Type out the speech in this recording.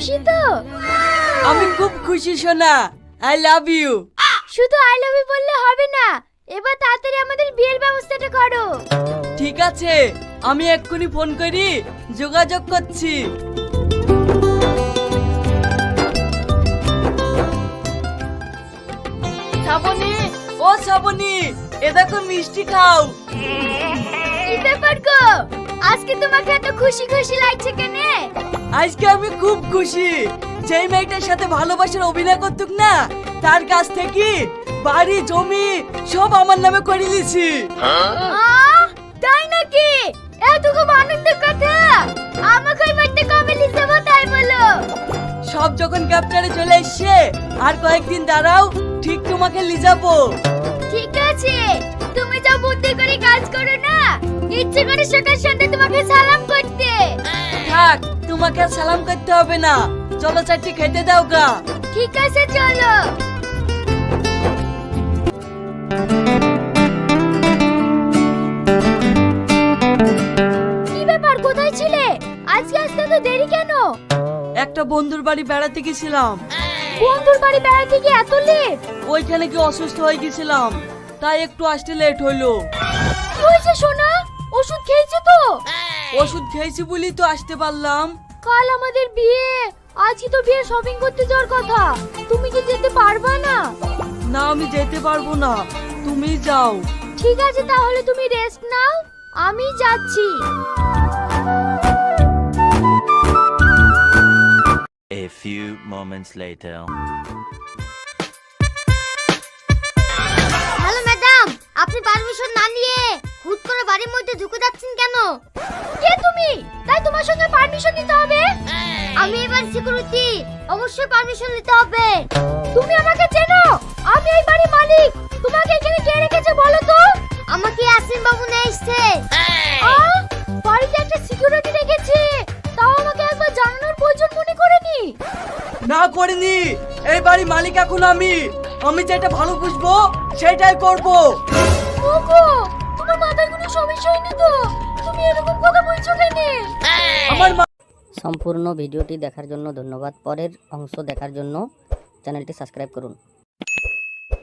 খুশি তো? আমি খুব খুশি সোনা, আই লাভ ইউ। শুধু আই লাভ ইউ বললে হবে না, এবার তাড়াতাড়ি আমাদের বিয়ের ব্যবস্থাটা করো। ঠিক আছে, আমি এক্ষুনি ফোন করি যোগাযোগ করছি। শ্রাবণী, ও শ্রাবণী, এ দেখো মিষ্টি খাও। কি ব্যাপার গো, আজকে তোমাকে এত খুশি খুশি লাগছে কেন? আজকে আমি খুব খুশি। যেই মেয়েটার সাথে ভালোবাসার অভিনয় করতুক না, তার কাছ থেকে বাড়ি জমি সব আমার নামে করে দিয়েছি। তাই নাকি? এত খুব আনন্দের কথা। আমাকে ওই বাড়িতে কবে নিয়ে যাবো তাই বলো। সব যখন ক্যাপ্টারে চলে এসছে, আর কয়েকদিন দাঁড়াও, ঠিক তোমাকে নিয়ে যাবো। ঠিক আছে, তুমি যা বুদ্ধি করে কাজ করো না, ইচ্ছে করে সকাল সন্ধ্যা তোমাকে সালাম করতে। থাক, তোমাকে আর সালাম করতে হবে না, চলো চারটি খেতে দাও গা। ঠিক আছে চলো। কি ব্যাপার, কোথায় ছিলে? আজকে আসতে তো দেরি কেন? একটা বন্ধুর বাড়ি বেড়াতে গেছিলাম। বন্ধুর বাড়ি বেড়াতে গিয়ে এত লেট? ওইখানে কি অসুস্থ হয়ে গেছিলাম, তাই একটু আসতে লেট হইলো। কি হয়েছে সোনা, ওষুধ খেয়েছো তো? ওষুধ খেয়েছি বলি তো আসতে পারলাম। কাল আমাদের বিয়ে, আজকে তো বিয়ে শপিং করতে যাওয়ার কথা, তুমি কি যেতে পারবা না? না, আমি যেতে পারবো না, তুমি যাও। ঠিক আছে, তাহলে তুমি রেস্ট নাও, আমি যাচ্ছি। A few moments later. Hello madam, আপনি পারমিশন না নিয়ে হুট করে বাড়ির মধ্যে ঢুকে যাচ্ছেন কেন? কে তুমি? তাই তোমার সঙ্গে পারমিশন নিতে হবে? আমি এবার সিকিউরিটি, অবশ্যই পারমিশন নিতে হবে। তুমি আমাকে চেনো? আমি এই বাড়ির মালিক। তোমাকে এখানে কে রেখেছে বলো তো? আমাকে আসিম বাবু নিয়ে এসেছে। বাড়িতে একটা সিকিউরিটি রেখেছে, তাও আমাকে একবার জানানোর প্রয়োজন মনে করেনি। না করিনি, এই বাড়ির মালিক এখন আমি। আমি যেটা ভালো বুঝবো সেটাই করবো। ওগো, তোমার মাথায় কোনো সমস্যা হয়নি তো? তুমি এরকম কথা বলছো কেন? আমার সম্পূর্ণ ভিডিওটি দেখার জন্য ধন্যবাদ। পরের অংশ দেখার জন্য চ্যানেলটি সাবস্ক্রাইব করুন।